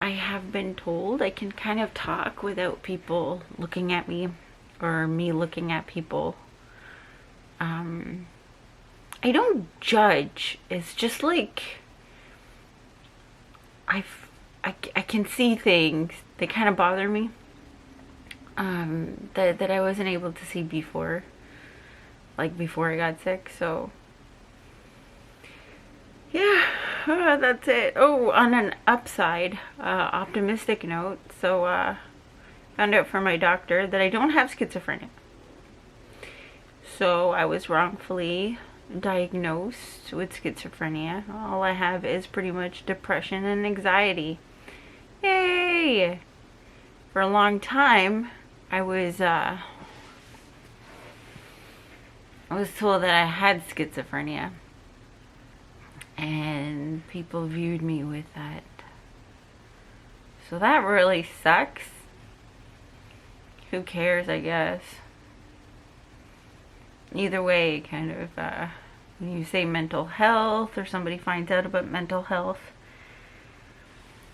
I have been told I can kind of talk without people looking at me or me looking at people. I don't judge. It's just like I can see things that kind of bother me, that I wasn't able to see before, like before I got sick. So yeah, that's it. Oh, on an upside, optimistic note, so found out from my doctor that I don't have schizophrenia. So I was wrongfully diagnosed with schizophrenia. All I have is pretty much depression and anxiety. Yay! For a long time, I was told that I had schizophrenia, and people viewed me with that. So that really sucks. Who cares, I guess. Either way, kind of, when you say mental health or somebody finds out about mental health,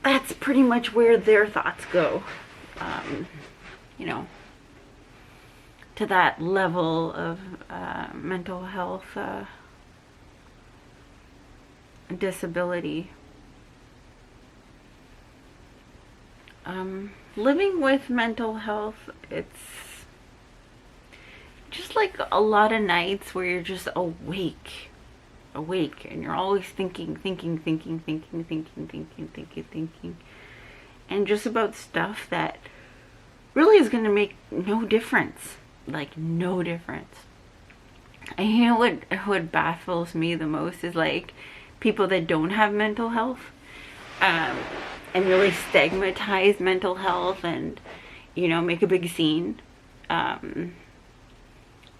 that's pretty much where their thoughts go. You know, to that level of mental health disability. Living with mental health, it's just like a lot of nights where you're just awake, and you're always thinking, and just about stuff that really is going to make no difference, like no difference. And you know what baffles me the most is like people that don't have mental health, and really stigmatize mental health and, you know, make a big scene.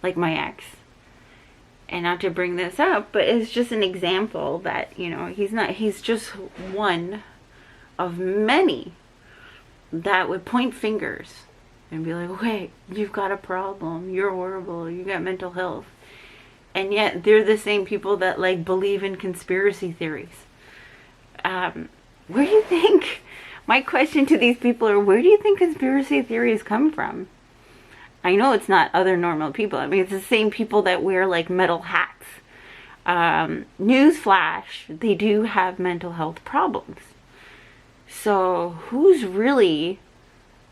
Like my ex. And not to bring this up, but it's just an example that, you know, he's just one of many that would point fingers and be like, okay, you've got a problem, you're horrible, you got mental health. And yet they're the same people that like believe in conspiracy theories. Where do you think, my question to these people are, where do you think conspiracy theories come from? I know it's not other normal people. I mean, it's the same people that wear like metal hats. Newsflash, they do have mental health problems. So who's really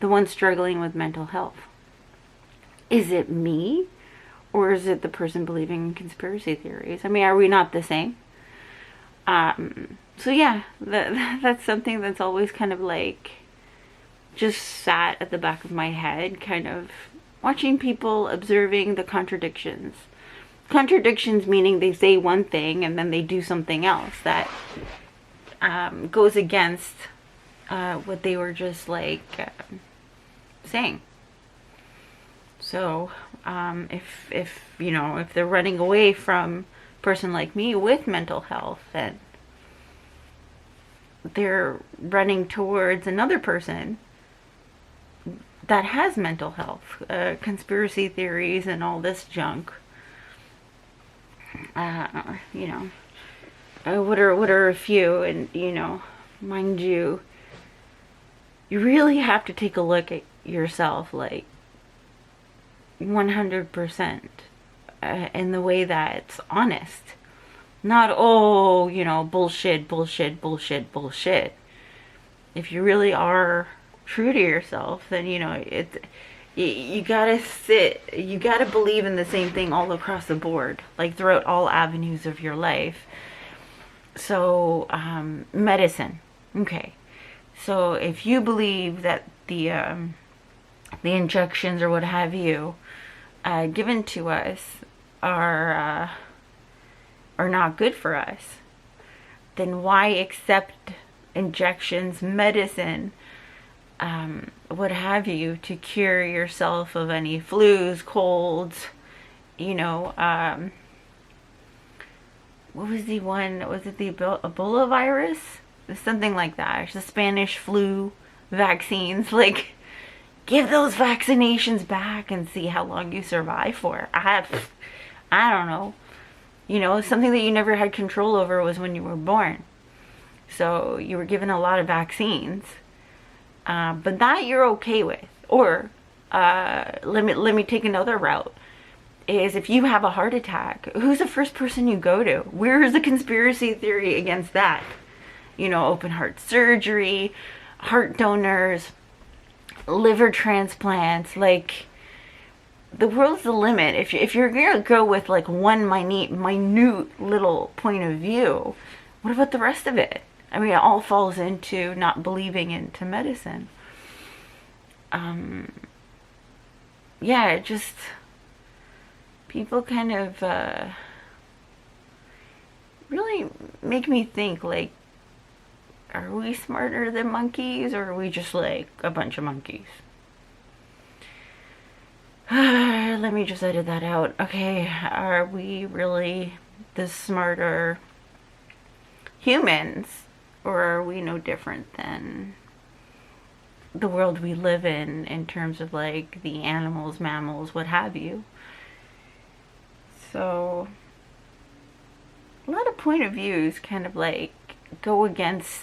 the one struggling with mental health? Is it me? Or is it the person believing in conspiracy theories? I mean, are we not the same? So yeah, that's something that's always kind of like just sat at the back of my head, kind of watching people, observing the contradictions. Contradictions meaning they say one thing and then they do something else that goes against what they were just like saying. So if you know, if they're running away from a person like me with mental health, then they're running towards another person that has mental health, conspiracy theories and all this junk. You know, what are a few? And you know, mind you, you really have to take a look at yourself, like 100%, in the way that's honest. Not, oh, you know, bullshit. If you really are true to yourself, then, you know, you gotta you gotta believe in the same thing all across the board, like throughout all avenues of your life. So, medicine. Okay. So if you believe that the injections or what have you, given to us are not good for us, then why accept injections, medicine, what have you, to cure yourself of any flus, colds, you know, what was the one, was it the Ebola virus? Something like that, the Spanish flu vaccines, like, give those vaccinations back and see how long you survive for. I don't know. You know, something that you never had control over was when you were born. So you were given a lot of vaccines But that you're okay with. Or let me take another route. Is if you have a heart attack, who's the first person you go to? Where is the conspiracy theory against that? You know, open heart surgery, heart donors, liver transplants. Like, the world's the limit. If you're gonna go with like one minute little point of view, what about the rest of it? I mean, it all falls into not believing into medicine. Yeah, it just, people kind of really make me think, like, are we smarter than monkeys, or are we just like a bunch of monkeys? Let me just edit that out. Okay, are we really the smarter humans, or are we no different than the world we live in terms of like the animals, mammals, what have you? So a lot of point of views kind of like go against,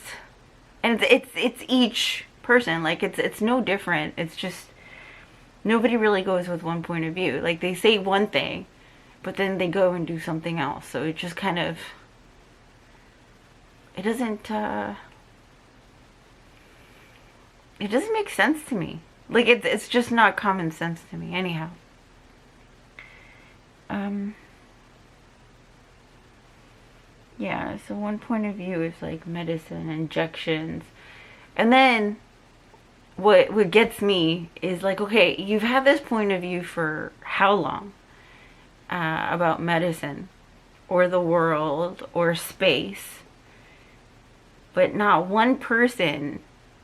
and it's each person. Like, it's no different. It's just nobody really goes with one point of view. Like, they say one thing, but then they go and do something else. So it just kind of, it doesn't make sense to me. Like, it's just not common sense to me anyhow. Yeah, so one point of view is like medicine, injections. And then what gets me is like, okay, you've had this point of view for how long? About medicine or the world or space. But not one person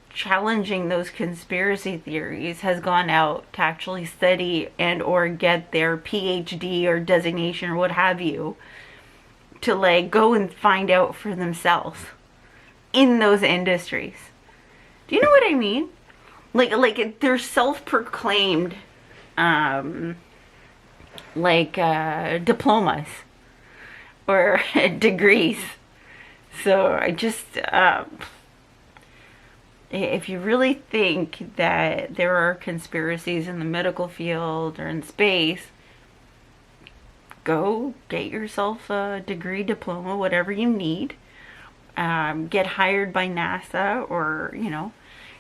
challenging those conspiracy theories has gone out to actually study and or get their PhD or designation or what have you, to like go and find out for themselves in those industries. Do you know what I mean? Like they're self-proclaimed diplomas or degrees. So I just if you really think that there are conspiracies in the medical field or in space, go get yourself a degree, diploma, whatever you need. Get hired by NASA, or, you know,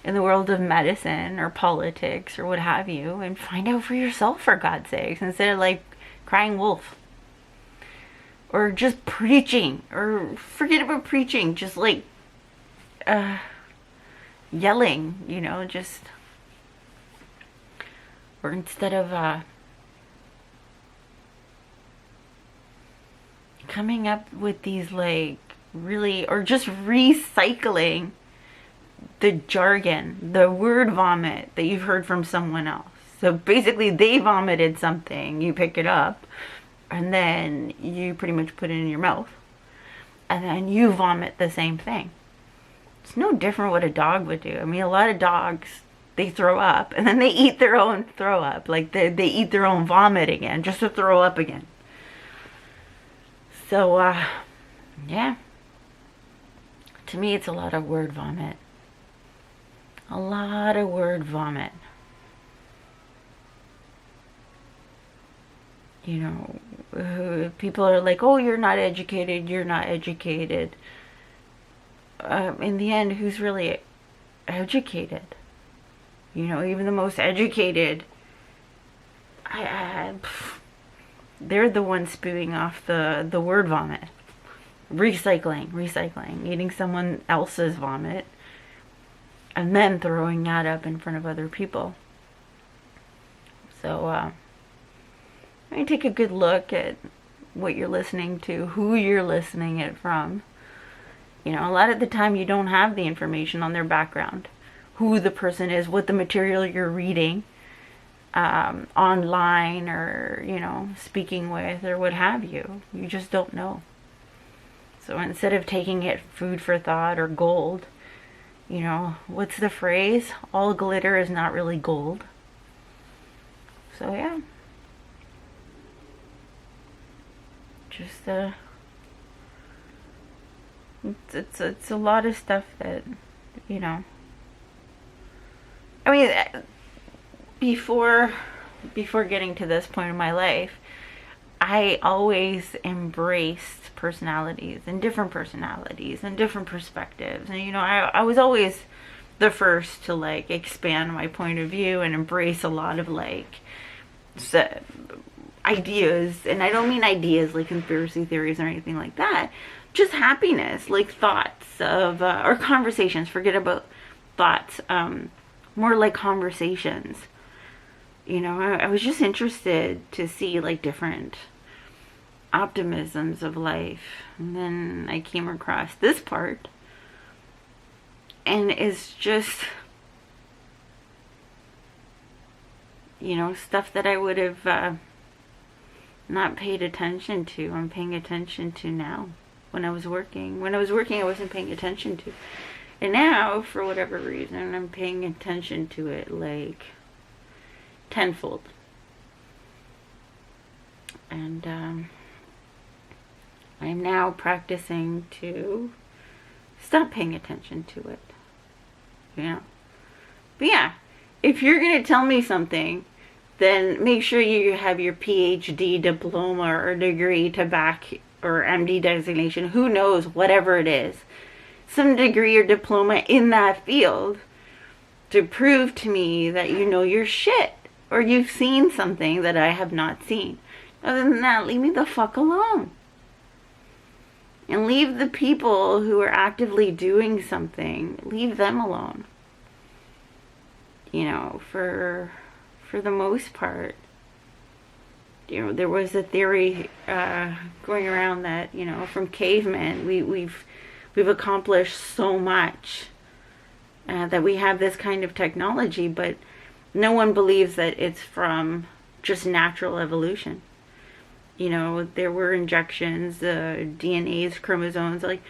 in the world of medicine or politics or what have you, and find out for yourself, for God's sakes, instead of like crying wolf. Or just preaching, or forget about preaching, just like yelling, you know, just, or instead of coming up with these like really, or just recycling the jargon, the word vomit that you've heard from someone else. So basically they vomited something, you pick it up, and then you pretty much put it in your mouth, and then you vomit the same thing. It's no different what a dog would do. I mean, a lot of dogs, they throw up and then they eat their own throw up. Like they eat their own vomit again just to throw up again. So yeah, to me it's a lot of word vomit. A lot of word vomit. You know, people are like, oh, you're not educated, you're not educated. In the end, who's really educated? You know, even the most educated, they're the ones spewing off the word vomit. Recycling, eating someone else's vomit, and then throwing that up in front of other people. So, I mean, take a good look at what you're listening to, who you're listening it from. You know, a lot of the time you don't have the information on their background, who the person is, what the material you're reading online, or, you know, speaking with, or what have you. You just don't know. So instead of taking it food for thought or gold, you know, what's the phrase? All glitter is not really gold. So yeah. Just it's a lot of stuff that, you know, mean, before getting to this point in my life, I always embraced personalities and different perspectives. And, I was always the first to, like, expand my point of view and embrace a lot of, like, ideas. And I don't mean ideas like conspiracy theories or anything like that. Just happiness, like thoughts of, or conversations. Forget about thoughts. More like conversations. I was just interested to see, like, different optimisms of life. And then I came across this part, and it's just, stuff that I would have not paid attention to. I'm paying attention to now. When I was working, I wasn't paying attention to. And now, for whatever reason, I'm paying attention to it, like, tenfold. And I'm now practicing to stop paying attention to it. But yeah, if you're going to tell me something, then make sure you have your PhD diploma or degree to back, or MD designation, who knows, whatever it is. Some degree or diploma in that field to prove to me that you know your shit, or you've seen something that I have not seen. Other than that, leave me the fuck alone. And leave the people who are actively doing something, leave them alone. For the most part. There was a theory going around that, from cavemen, we've accomplished so much, that we have this kind of technology, but no one believes that it's from just natural evolution. There were injections, DNAs, chromosomes, like,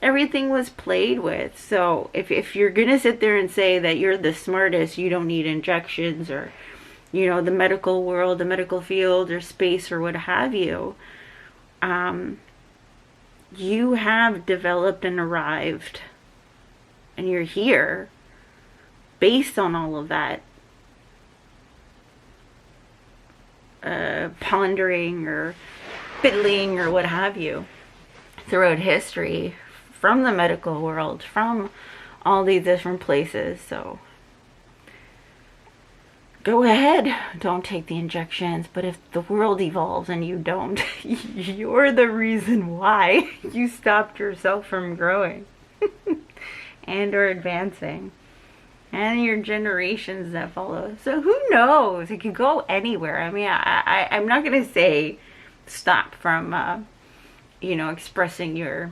everything was played with. So if you're gonna sit there and say that you're the smartest, you don't need injections, or the medical world, the medical field, or space, or what have you, you have developed and arrived, and you're here based on all of that pondering or fiddling or what have you throughout history, from the medical world, from all these different places. So go ahead, don't take the injections. But if the world evolves and you don't, you're the reason why you stopped yourself from growing and or advancing, and your generations that follow. So who knows? It could go anywhere. I mean, I'm not going to say stop from, expressing your,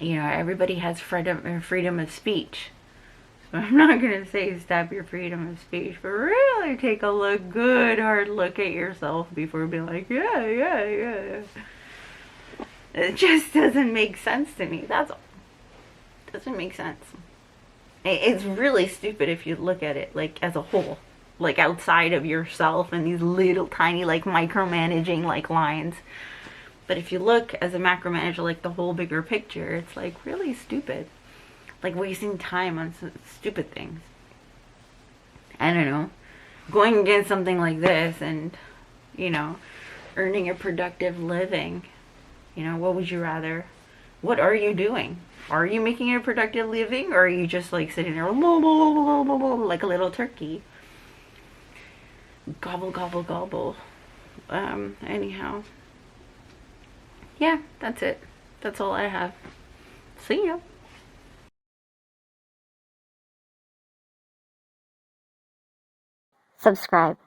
everybody has freedom of speech. So I'm not going to say stop your freedom of speech, but really take a good hard look at yourself before being like, yeah. It just doesn't make sense to me. That's all. It doesn't make sense. It's really stupid if you look at it, like, as a whole, like, outside of yourself and these little tiny, like, micromanaging, like, lines. But if you look as a macromanager, like, the whole bigger picture, it's, like, really stupid. Like, wasting time on some stupid things. I don't know. Going against something like this and, earning a productive living. What would you rather? What are you doing? Are you making a productive living, or are you just, like, sitting there like a little turkey? Gobble, gobble, gobble. Anyhow. Yeah, that's it. That's all I have. See ya. Subscribe.